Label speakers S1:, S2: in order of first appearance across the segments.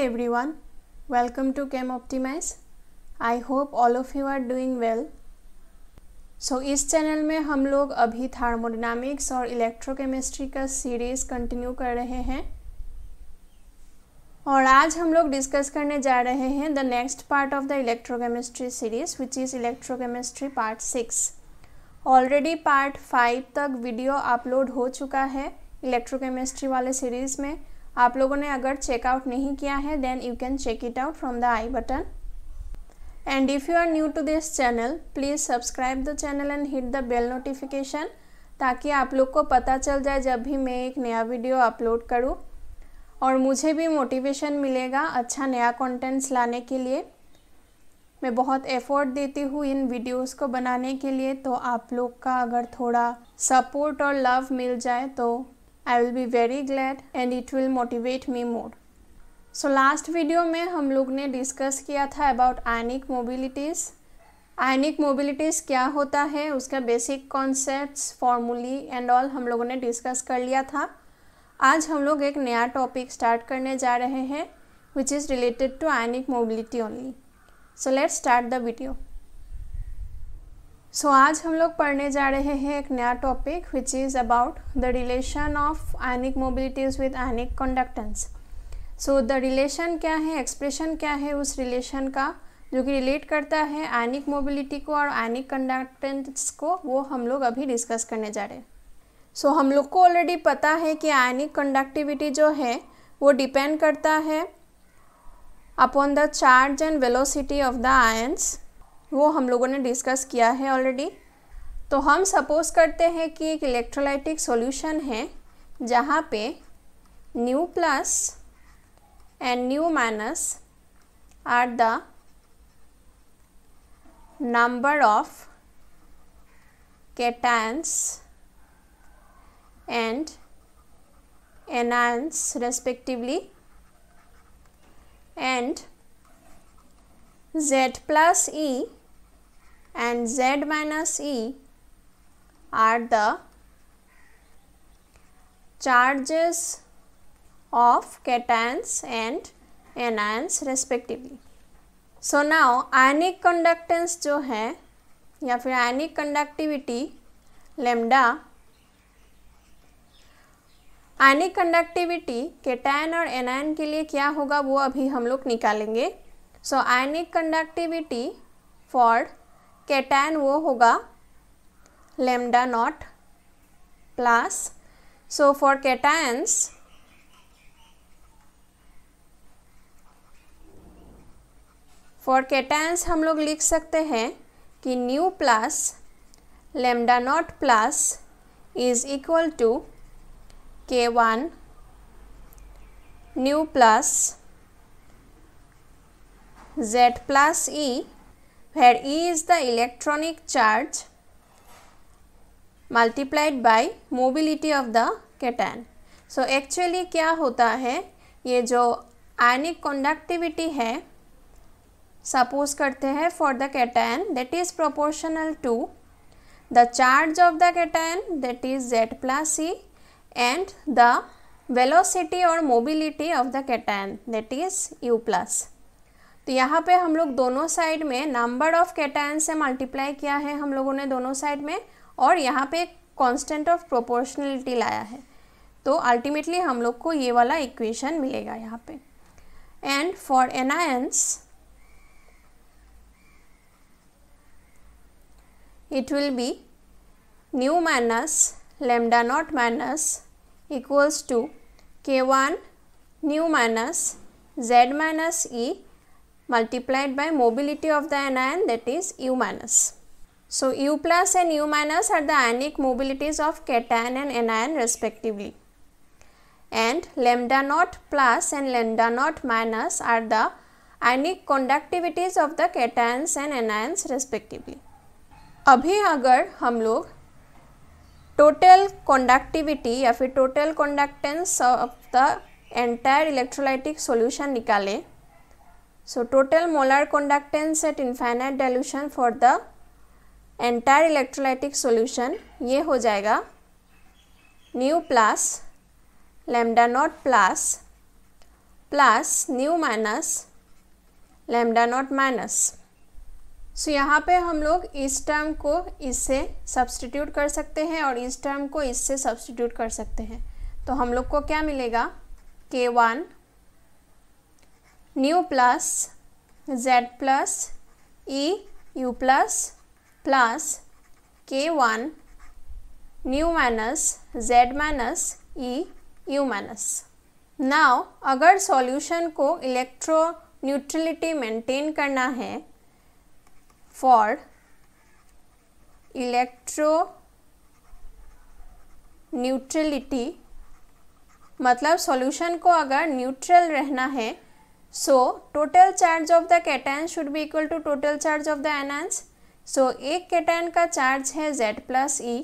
S1: everyone, welcome to Chem Optimize. I hope all of you are doing well. So इस channel में हम लोग अभी थर्मोडायनामिक्स और इलेक्ट्रोकेमिस्ट्री का सीरीज कंटिन्यू कर रहे हैं और आज हम लोग डिस्कस करने जा रहे हैं the next part of the electrochemistry series which is electrochemistry part 6. Already part 5 तक वीडियो अपलोड हो चुका है इलेक्ट्रोकेमिस्ट्री वाले सीरीज़ में. आप लोगों ने अगर चेकआउट नहीं किया है then you can check it out from the I button. And if you are new to this channel please subscribe the channel and hit the bell notification ताकि आप लोग को पता चल जाए जब भी मैं एक नया वीडियो अपलोड करूँ और मुझे भी मोटिवेशन मिलेगा अच्छा नया कंटेंट्स लाने के लिए. मैं बहुत एफर्ट देती हूँ इन वीडियोस को बनाने के लिए, तो आप लोग का अगर थोड़ा सपोर्ट और लव मिल जाए तो I will be very glad and it will motivate me more. So last video में हम लोग ने डिस्कस किया था अबाउट आयनिक मोबिलिटीज़. आयनिक मोबिलिटीज़ क्या होता है, उसका basic concepts, formulae and all हम लोगों ने डिस्कस कर लिया था. आज हम लोग एक नया टॉपिक स्टार्ट करने जा रहे हैं which is related to ionic mobility only. So let's start the video. So आज हम लोग पढ़ने जा रहे हैं एक नया topic which is about the relation of ionic mobilities with ionic conductance. So the relation क्या है, एक्सप्रेशन क्या है उस रिलेशन का जो कि रिलेट करता है आयनिक मोबिलिटी को और आयनिक कंडक्टेंस को, वो हम लोग अभी डिस्कस करने जा रहे हैं. सो हम लोग को ऑलरेडी पता है कि आयनिक कंडक्टिविटी जो है वो डिपेंड करता है upon the charge and velocity of the ions. वो हम लोगों ने डिस्कस किया है ऑलरेडी. तो हम सपोज करते हैं कि एक इलेक्ट्रोलाइटिक सॉल्यूशन है जहाँ पे nu plus and nu minus are the number of cations and anions respectively, and Z plus E and Z minus E are the charges of cations and anions respectively. So now ionic conductance जो है या फिर ionic conductivity lambda, ionic conductivity cation और anion के लिए क्या होगा वो अभी हम लोग निकालेंगे. So ionic conductivity for cation वो होगा lambda naught plus. So for cations हम लोग लिख सकते हैं कि nu plus lambda naught plus is equal to K1 nu plus Z plus E, where E is the electronic charge multiplied by mobility of the cation. So actually क्या होता है, ये जो आयनिक कंडक्टिविटी है सपोज करते हैं for the cation that is proportional to the charge of the cation that is Z plus E and the velocity or mobility of the cation that is U plus. तो यहाँ पे हम लोग दोनों side में number of cation से multiply किया है हम लोगों ने दोनों साइड में, और यहाँ पे एक कांस्टेंट ऑफ प्रोपोर्शनलिटी लाया है. तो अल्टीमेटली हम लोग को ये वाला इक्वेशन मिलेगा यहाँ पे. And for anions it will be nu minus lambda naught minus equals to K1 nu minus Z minus E multiplied by mobility of the anion that is U minus. So U plus and U minus are the ionic mobilities of cation and anion respectively, and lambda naught plus and lambda naught minus are the ionic conductivities of the cations and anions respectively. अभी अगर हम लोग total conductivity या फिर total conductance of the entire electrolytic solution निकालें, so total molar conductance at infinite dilution for the entire electrolytic solution ये हो जाएगा nu plus lambda naught plus nu minus lambda naught minus. So यहाँ पे हम लोग इस टर्म को इससे सब्स्टिट्यूट कर सकते हैं और इस टर्म को इससे सब्स्टिट्यूट कर सकते हैं। तो हम लोग को क्या मिलेगा, k1 nu plus z plus e u plus k1 nu minus z minus e u minus. Now अगर सॉल्यूशन को इलेक्ट्रो न्यूट्रलिटी मेंटेन करना है, फॉर इलेक्ट्रो न्यूट्रलिटी मतलब सॉल्यूशन को अगर न्यूट्रल रहना है, so total charge of the cation should be equal to total charge of the anions. So एक कैटायन का चार्ज है Z plus e,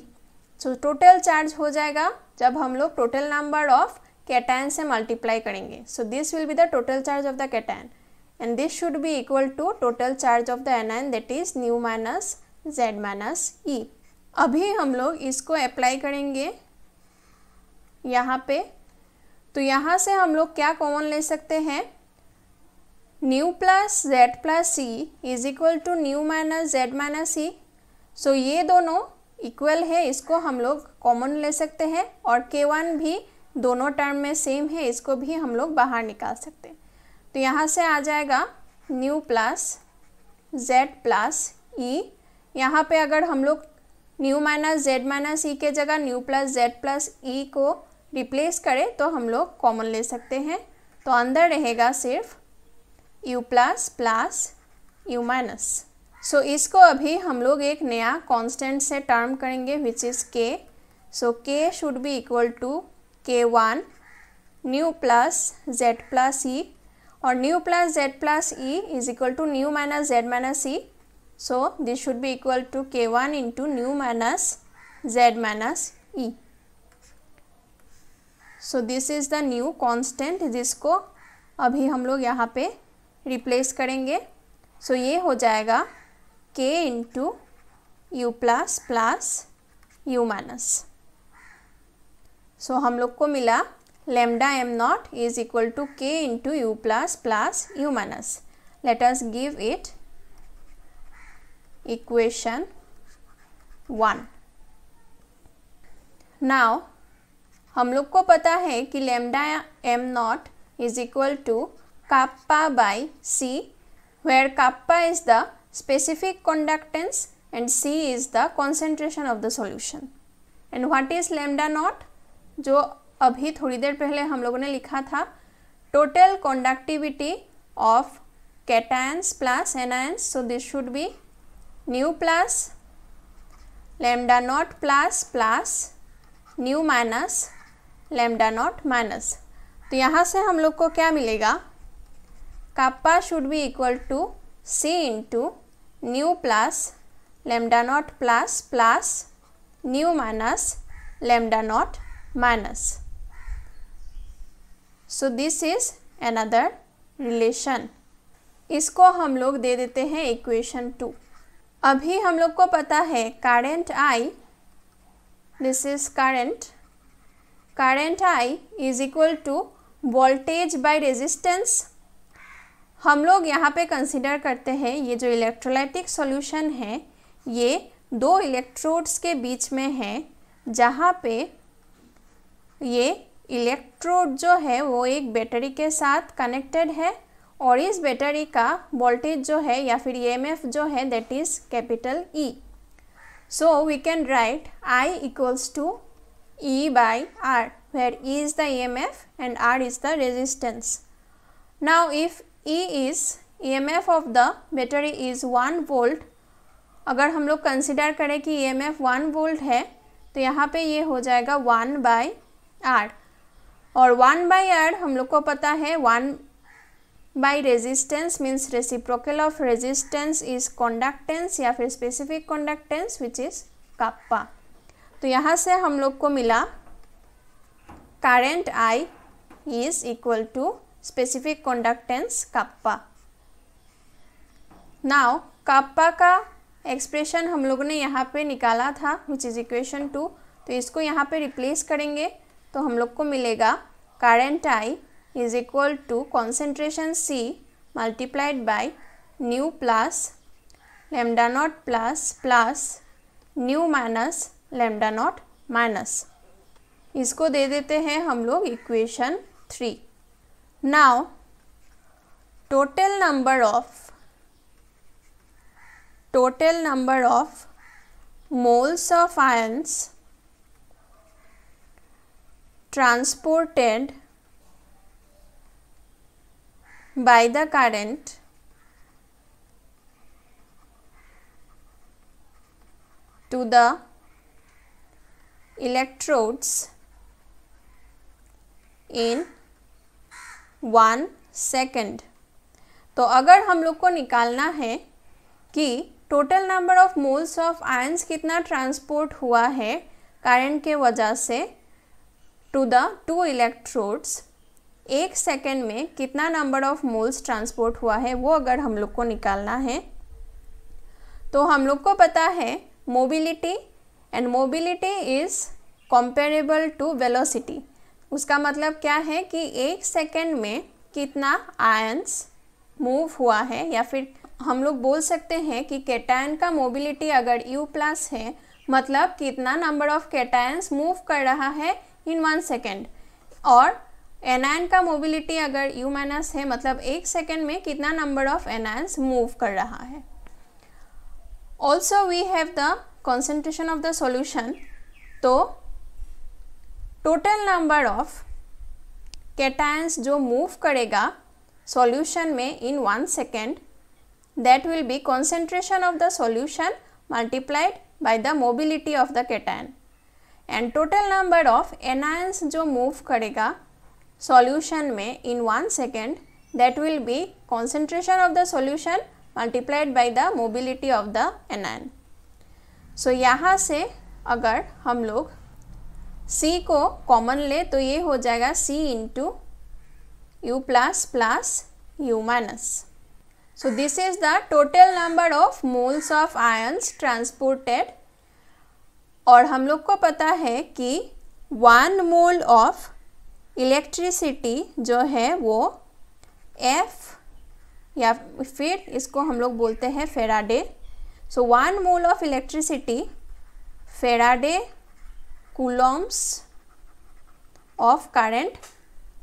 S1: so total charge हो जाएगा जब हम लोग टोटल नंबर ऑफ कैटायन से मल्टीप्लाई करेंगे। So this will be the total charge of the cation and this should be equal to total charge of the anion that is nu minus Z minus e. अभी हम लोग इसको apply करेंगे यहाँ पे। तो यहाँ से हम लोग क्या कॉमन ले सकते हैं, nu plus Z plus e is equal to nu minus Z minus e. So ये दोनों इक्वल है, इसको हम लोग कॉमन ले सकते हैं और k1 भी दोनों टर्म में सेम है, इसको भी हम लोग बाहर निकाल सकते हैं। तो यहाँ से आ जाएगा न्यू प्लस Z प्लस ई। यहाँ पे अगर हम लोग न्यू माइनस Z माइनस ई के जगह न्यू प्लस Z प्लस ई को रिप्लेस करें तो हम लोग कॉमन ले सकते हैं। तो अंदर रहेगा सिर्फ u plus plus u minus. So इसको अभी हम लोग एक नया कांस्टेंट से टर्म करेंगे which is k। So k should be equal to k1 nu plus Z plus e और nu plus Z plus e is equal to nu minus Z minus e. So this should be equal to k1 into nu minus Z minus e. So this is the new constant जिसको अभी हम लोग यहाँ पे replace करेंगे। सो ये हो जाएगा k into u plus plus u minus. So हम लोग को मिला lambda m naught is equal to k into u plus plus u minus. Let us give it equation 1। Now हम लोग को पता है कि lambda m naught is equal to kappa by c, where kappa is the specific conductance and c is the concentration of the solution. And what is lambda naught, जो अभी थोड़ी देर पहले हम लोगों ने लिखा था, total conductivity of cations plus anions. So this should be nu plus lambda naught plus plus nu minus lambda naught minus. तो यहाँ से हम लोग को क्या मिलेगा, kappa should be equal to c into nu plus lambda naught plus plus nu minus lambda naught minus. So this is another relation. इसको हम लोग दे देते हैं इक्वेशन 2। अभी हम लोग को पता है current I, this is current I is equal to voltage by resistance. हम लोग यहाँ पे कंसिडर करते हैं ये जो इलेक्ट्रोलाइटिक सॉल्यूशन है ये दो इलेक्ट्रोड्स के बीच में है, जहाँ पे ये इलेक्ट्रोड जो है वो एक बैटरी के साथ कनेक्टेड है और इस बैटरी का वोल्टेज जो है या फिर EMF जो है that is capital E। So we can write I equals to E by R, where E is the EMF and R is the resistance. Now if E is EMF of the battery is 1 volt, अगर हम लोग consider करें कि EMF 1 volt है तो यहाँ पे ये हो जाएगा 1 by R और 1 by R हम लोग को पता है 1 by resistance means reciprocal of resistance is conductance या फिर specific conductance which is kappa। तो यहाँ से हम लोग को मिला current I is equal to specific conductance kappa. Now kappa का एक्सप्रेशन हम लोगों ने यहाँ पे निकाला था विच इज़ इक्वेशन 2। तो इसको यहाँ पे रिप्लेस करेंगे तो हम लोग को मिलेगा current I is equal to concentration C multiplied by nu plus lambda naught plus nu minus lambda naught minus. इसको दे देते हैं हम लोग equation 3. Now total number of moles of ions transported by the current to the electrodes in 1 second. तो अगर हम लोग को निकालना है कि total number of moles of ions कितना ट्रांसपोर्ट हुआ है करंट के वजह से टू द 2 इलेक्ट्रोड्स, 1 सेकेंड में कितना नंबर ऑफ मोल्स ट्रांसपोर्ट हुआ है, वो अगर हम लोग को निकालना है तो हम लोग को पता है mobility, and mobility is comparable to velocity. उसका मतलब क्या है कि 1 सेकेंड में कितना आयंस मूव हुआ है, या फिर हम लोग बोल सकते हैं कि कैटायन का मोबिलिटी अगर U प्लस है मतलब कितना नंबर ऑफ कैटायंस मूव कर रहा है इन 1 सेकेंड, और एनायन का मोबिलिटी अगर U माइनस है मतलब 1 सेकेंड में कितना नंबर ऑफ एनायंस मूव कर रहा है. Also we have the concentration of the solution. तो टोटल नंबर ऑफ कैटायंस जो मूव करेगा सॉल्यूशन में in 1 second, that will be concentration of the solution multiplied by the mobility of the cation, and total number of anions जो move करेगा solution में in 1 second, that will be concentration of the solution multiplied by the mobility of the anion. So यहाँ से अगर हम लोग C को common ले तो ये हो जाएगा C into U plus U minus. So this is the total number of moles of ions transported, और हम लोग को पता है कि 1 mole of electricity जो है वो F, या फिर इसको हम लोग बोलते हैं Faraday. So 1 mole of electricity Faraday coulombs of current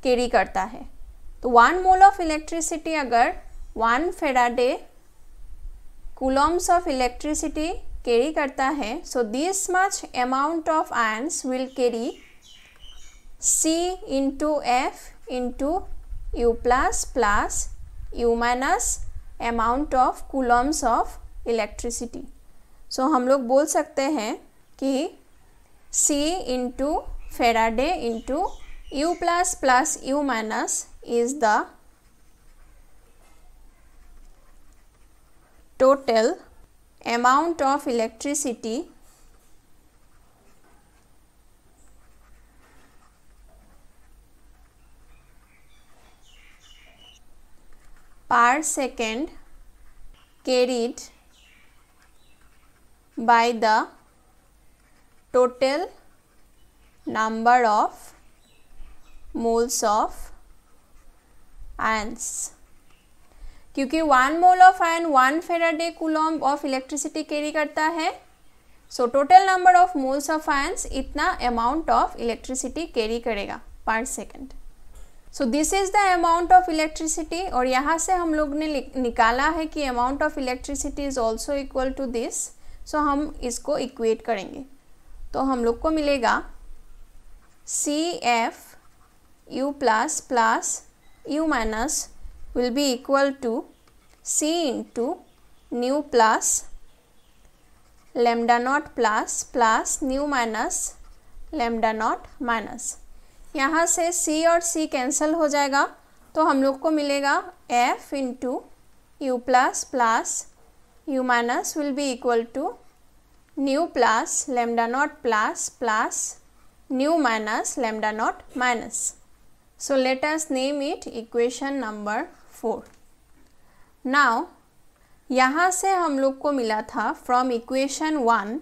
S1: carry करता है. तो 1 mole of electricity अगर 1 Faraday coulombs of electricity carry करता है, so this much amount of ions will carry C into F into U plus U minus amount of coulombs of electricity. So हम लोग बोल सकते हैं कि C into Faraday into U plus U minus is the total amount of electricity per second carried by the total number of moles of ions. क्योंकि 1 mole of ion 1 Faraday coulomb of electricity carry करता है, so total number of moles of ions इतना amount of electricity carry करेगा per second. So this is the amount of electricity, और यहाँ से हम लोग ने निकाला है कि amount of electricity is also equal to this. So हम इसको इक्वेट करेंगे तो हम लोग को मिलेगा CF U plus U minus will be equal to C into nu plus lambda naught plus nu minus lambda naught minus. यहाँ से C और C कैंसिल हो जाएगा तो हम लोग को मिलेगा F into U plus U minus will be equal to nu plus lambda naught plus nu minus lambda naught minus. So let us name it equation number 4. Now यहाँ से हम लोग को मिला था from equation 1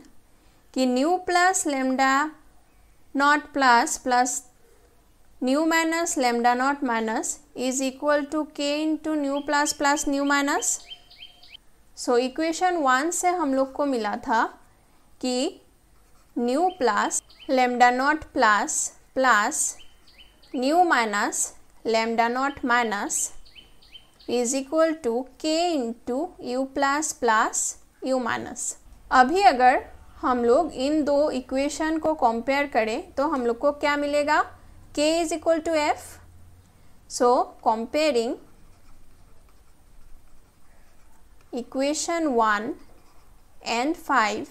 S1: कि nu plus lambda naught plus nu minus lambda naught minus is equal to k into nu plus plus nu minus. So equation 1 से हम लोग को मिला था कि nu plus lambda naught plus plus nu minus lambda naught minus is equal to k into u plus plus u minus. अभी अगर हम लोग इन दो इक्वेशन को कंपेयर करें तो हम लोग को क्या मिलेगा, k is equal to F. So comparing equation 1 and 5,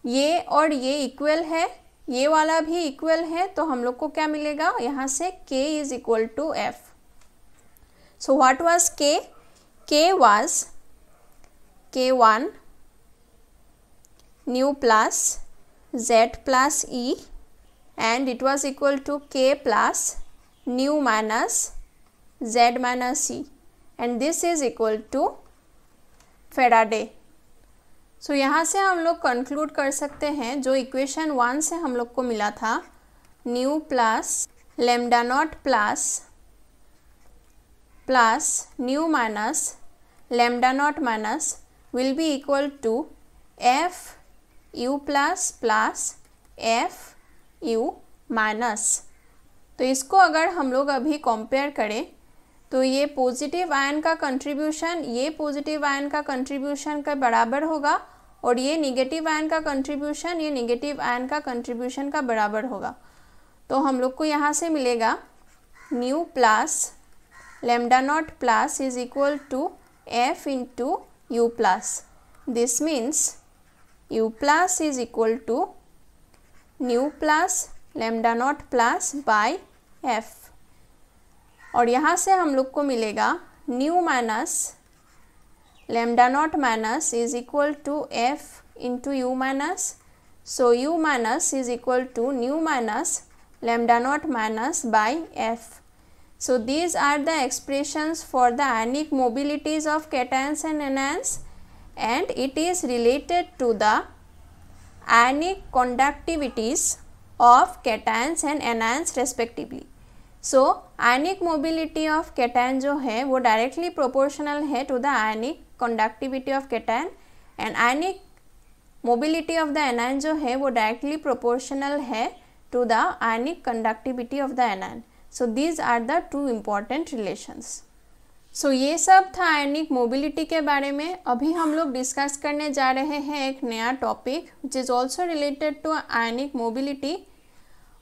S1: ये और ये इक्वल है, ये वाला भी इक्वल है, तो हम लोग को क्या मिलेगा यहाँ से k is equal to F. So what was k? k वाज k1 new plus z plus e and it was equal to k plus new minus z minus e and this is equal to Faraday। सो यहाँ से हम लोग conclude कर सकते हैं जो equation 1 से हम लोग को मिला था, nu plus lambda naught plus plus nu minus lambda naught minus will be equal to F u plus plus F u minus. तो इसको अगर हम लोग अभी कंपेयर करें तो ये पॉजिटिव आयन का कंट्रीब्यूशन ये पॉजिटिव आयन का कंट्रीब्यूशन का बराबर होगा और ये नेगेटिव आयन का कंट्रीब्यूशन ये नेगेटिव आयन का कंट्रीब्यूशन का बराबर होगा। तो हम लोग को यहाँ से मिलेगा nu plus lambda naught plus is equal to F into u plus. This means u plus is equal to nu plus lambda naught plus by f। और यहाँ से हम लोग को मिलेगा nu minus lambda naught minus is equal to f into u minus. So u minus is equal to nu minus lambda naught minus by f। So these are the expressions for the ionic mobilities of cations and anions and it is related to the ionic conductivities of cations and anions respectively। So ionic mobility of cation जो है वो directly proportional है to the ionic conductivity of cation and ionic mobility of the anion जो है वो directly proportional है to the ionic conductivity of the anion। So these are the two important relations। सो ये सब था आयनिक मोबिलिटी के बारे में। अभी हम लोग डिस्कस करने जा रहे हैं एक नया topic which is also related to ionic mobility.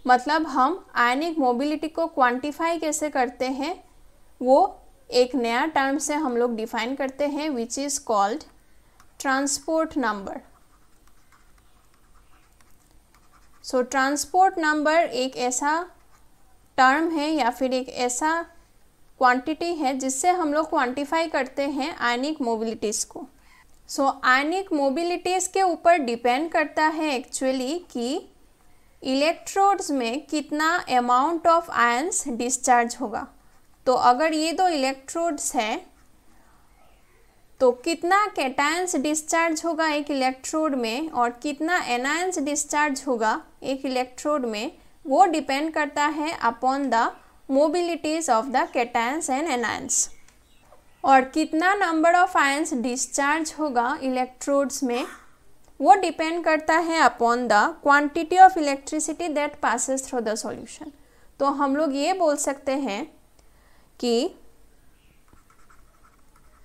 S1: मतलब हम आयनिक मोबिलिटी को क्वांटिफाई कैसे करते हैं वो एक नया टर्म से हम लोग डिफाइन करते हैं which is called transport number. So transport number एक ऐसा टर्म है या फिर एक ऐसा क्वांटिटी है जिससे हम लोग क्वांटिफाई करते हैं आयनिक मोबिलिटीज़ को। सो आयनिक मोबिलिटीज़ के ऊपर डिपेंड करता है एक्चुअली कि इलेक्ट्रोड्स में कितना अमाउंट ऑफ आयंस डिस्चार्ज होगा। तो अगर ये दो इलेक्ट्रोड्स हैं तो कितना कैटायंस डिस्चार्ज होगा एक इलेक्ट्रोड में और कितना एनायंस डिस्चार्ज होगा एक इलेक्ट्रोड में, वो डिपेंड करता है upon the mobilities of the cations and anions. और कितना नंबर ऑफ आयंस डिस्चार्ज होगा इलेक्ट्रोड्स में वो डिपेंड करता है upon the quantity of electricity that passes through the solution. तो हम लोग ये बोल सकते हैं कि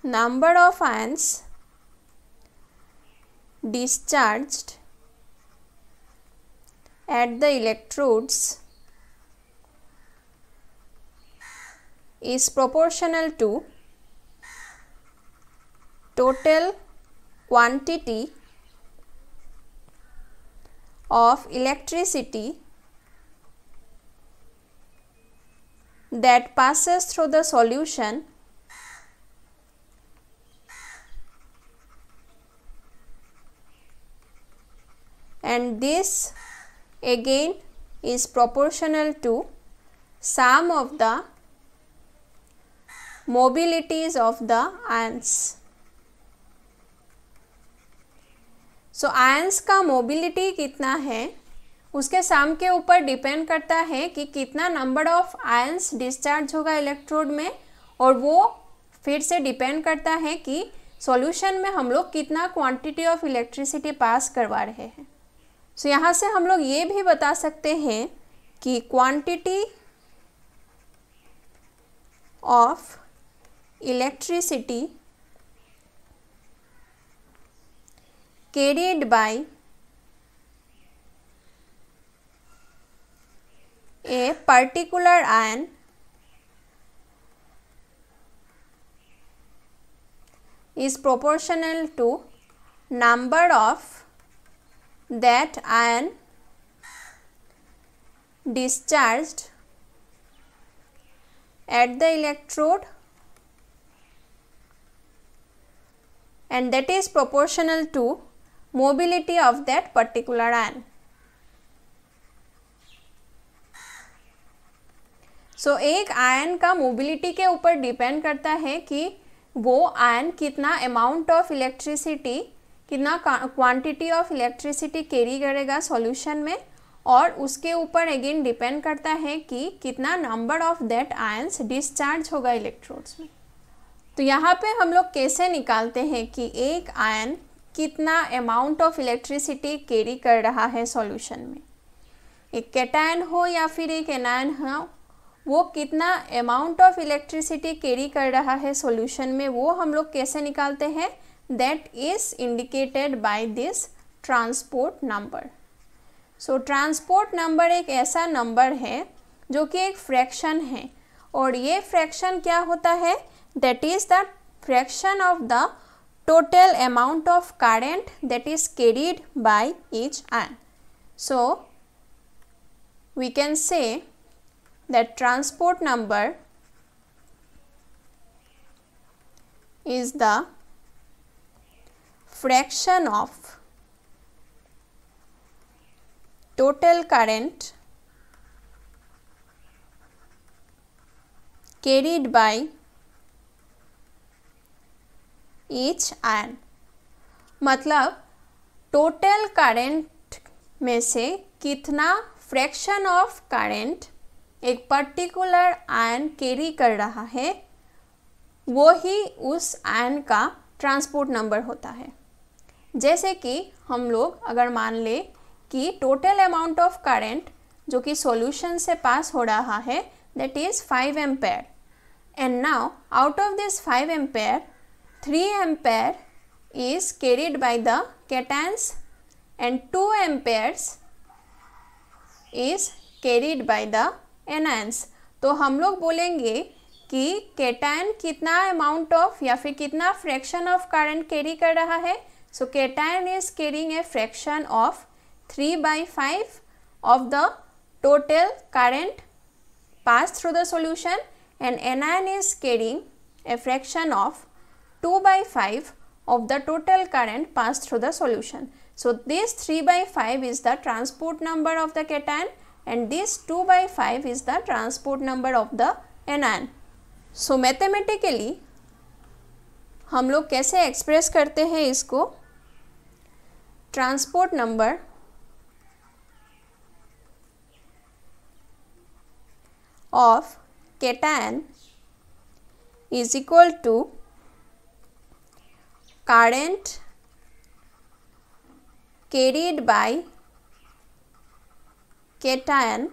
S1: number of ions discharged at the electrodes is proportional to total quantity of electricity that passes through the solution and this again is proportional to sum of the mobilities of the ions। So ions का mobility कितना है उसके सम के ऊपर depend करता है कि कितना नंबर ऑफ आयंस डिस्चार्ज होगा इलेक्ट्रोड में, और वो फिर से डिपेंड करता है कि सॉल्यूशन में हम लोग कितना क्वांटिटी ऑफ इलेक्ट्रिसिटी पास करवा रहे हैं। सो यहाँ से हम लोग ये भी बता सकते हैं कि quantity of electricity carried by a particular ion is proportional to number of that ion discharged at the electrode, and that is proportional to mobility of that particular ion. So एक आयन का mobility के ऊपर depend करता है कि वो ion कितना amount of electricity, कितना क्वांटिटी ऑफ इलेक्ट्रिसिटी कैरी करेगा सॉल्यूशन में, और उसके ऊपर अगेन डिपेंड करता है कि कितना number of that ions discharge होगा इलेक्ट्रोड्स में। तो यहाँ पे हम लोग कैसे निकालते हैं कि एक आयन कितना अमाउंट ऑफ इलेक्ट्रिसिटी कैरी कर रहा है सॉल्यूशन में, एक कैटायन हो या फिर एक एनायन हो, वो कितना अमाउंट ऑफ इलेक्ट्रिसिटी कैरी कर रहा है सॉल्यूशन में, वो हम लोग कैसे निकालते हैं, that is indicated by this transport number. So transport number एक ऐसा नंबर है जो कि एक फ्रैक्शन है, और ये फ्रैक्शन क्या होता है, that is the fraction of the total amount of current that is carried by each ion. So we can say that transport number is the fraction of total current carried by each ion। मतलब total current में से कितना fraction of current एक particular ion carry कर रहा है, वो ही उस आयन का ट्रांसपोर्ट नंबर होता है। जैसे कि हम लोग अगर मान ले कि टोटल अमाउंट ऑफ करंट जो कि सॉल्यूशन से पास हो रहा है that is 5 ampere, and now out of this 5 ampere 3 ampere is carried by the cations and 2 amperes is carried by the anions। तो हम लोग बोलेंगे कि कैटायन कितना अमाउंट ऑफ या फिर कितना फ्रैक्शन ऑफ करंट कैरी कर रहा है। So cation is carrying a fraction of 3/5 of the total current passed through the solution, and anion is carrying a fraction of 2/5 of the total current passed through the solution. So this 3/5 is the transport number of the cation, and this 2/5 is the transport number of the anion. So mathematically हम लोग कैसे express करते हैं इसको, transport number of cation is equal to current carried by cation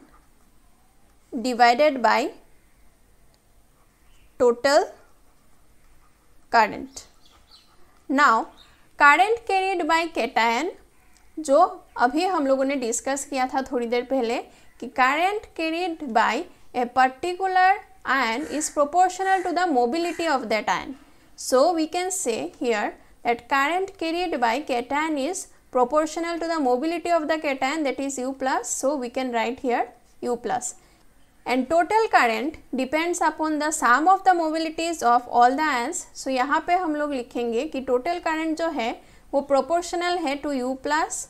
S1: divided by total current. Now current carried by cation जो अभी हम लोगों ने डिस्कस किया था थोड़ी देर पहले कि current carried by a particular ion is proportional to the mobility of that ion. So we can say here that current carried by cation is proportional to the mobility of the cation, that is U plus. So we can write here U plus. And total current depends upon the sum of the mobilities of all the ions. So यहाँ पे हम लोग लिखेंगे कि total current जो है वो proportional है to U plus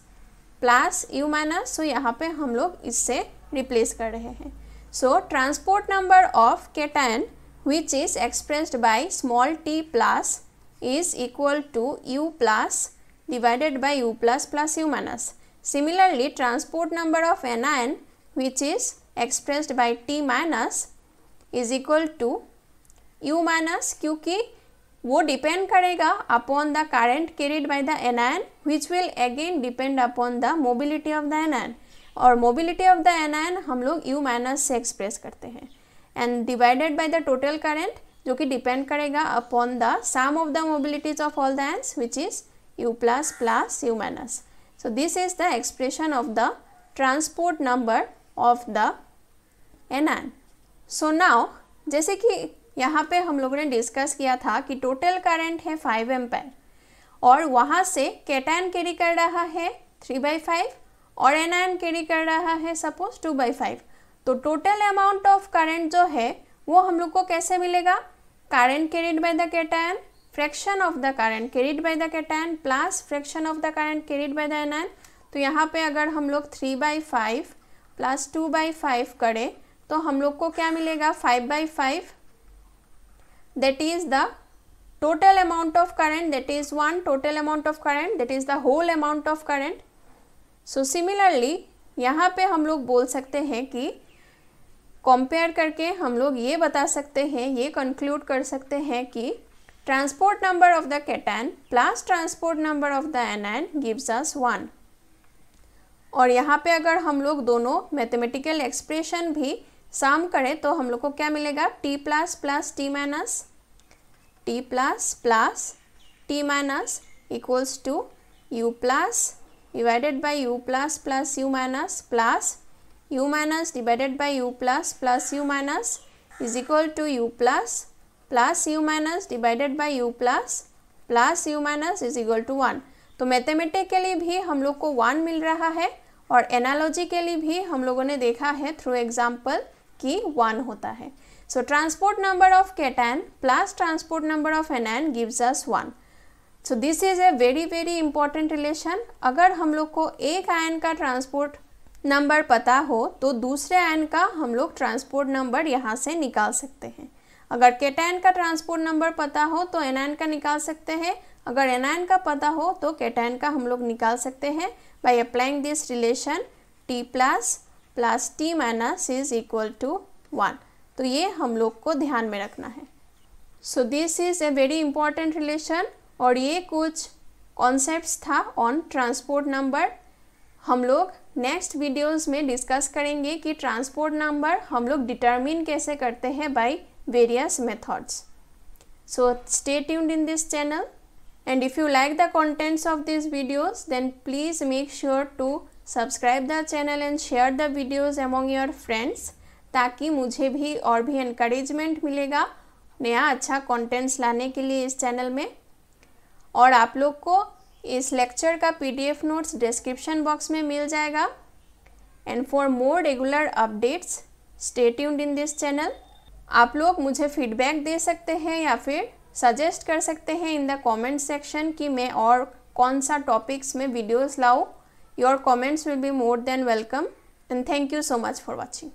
S1: plus U minus. So यहाँ पे हम लोग इससे replace कर रहे हैं. So transport number of cation which is expressed by small t plus is equal to U plus divided by U plus plus U minus. Similarly, transport number of anion which is expressed by T minus is equal to U minus, क्योंकि वो depend करेगा upon the current carried by the anion which will again depend upon the mobility of the anion, और mobility of the anion हम लोग U minus से express करते हैं, and divided by the total current जो कि depend करेगा upon the sum of the mobilities of all the ions which is U plus plus U minus. So this is the expression of the transport number of the anion. So now जैसे कि यहाँ पे हम लोगों ने discuss किया था कि टोटल करंट है 5 एम्पेयर और वहाँ से कैटायन कैरी कर रहा है 3/5 और एनायन कैरी कर रहा है सपोज 2/5. तो टोटल अमाउंट ऑफ करंट जो है वो हम लोग को कैसे मिलेगा? Current carried by the cation, fraction of the current carried by the cation plus fraction of the current carried by the anion. तो यहाँ पे अगर हम लोग 3/5 प्लस 2/5 करें तो हम लोग को क्या मिलेगा? 5/5. that is the total amount of current, that is one total amount of current, that is the whole amount of current. So similarly यहाँ पे हम लोग बोल सकते हैं कि कंपेयर करके हम लोग ये बता सकते हैं, ये कंक्लूड कर सकते हैं कि transport number of the cation plus transport number of the anion gives us 1. और यहाँ पे अगर हम लोग दोनों मैथमेटिकल एक्सप्रेशन भी सम करें तो हम लोग को क्या मिलेगा? T plus plus T minus, T plus plus T minus equals to U plus divided by U plus plus U minus plus U minus divided by U plus plus U minus is equal to U plus plus U minus divided by U plus plus U minus is equal to 1. तो mathematically भी हम लोग को 1 मिल रहा है और एनालॉजिकली भी हम लोगों ने देखा है थ्रू एग्जाम्पल कि 1 होता है. सो transport number of cation plus transport number of anion gives us 1. So this is a very very important relation. अगर हम लोग को एक आयन का ट्रांसपोर्ट नंबर पता हो तो दूसरे आयन का हम लोग ट्रांसपोर्ट नंबर यहाँ से निकाल सकते हैं. अगर कैटायन का ट्रांसपोर्ट नंबर पता हो तो एनायन का निकाल सकते हैं, अगर एनायन का पता हो तो कैटायन का हम लोग निकाल सकते हैं by applying this relation T plus plus T minus is equal to 1. तो ये हम लोग को ध्यान में रखना है. So this is a very important relation और ये कुछ कॉन्सेप्ट्स था ऑन ट्रांसपोर्ट नंबर. हम लोग नेक्स्ट वीडियोस में डिस्कस करेंगे कि ट्रांसपोर्ट नंबर हम लोग डिटरमिन कैसे करते हैं by various methods. So stay tuned in this channel, and if you like the contents of these videos then please make sure to subscribe the channel and share the videos among your friends, ताकि मुझे भी और भी encouragement मिलेगा नया अच्छा contents लाने के लिए इस चैनल में. और आप लोग को इस लेक्चर का PDF नोट्स डिस्क्रिप्शन बॉक्स में मिल जाएगा. And for more regular updates stay tuned in this channel. आप लोग मुझे फीडबैक दे सकते हैं या फिर सजेस्ट कर सकते हैं इन द कमेंट सेक्शन कि मैं और कौन सा टॉपिक्स में वीडियोस लाऊं. Your comments will be more than welcome and thank you so much for watching.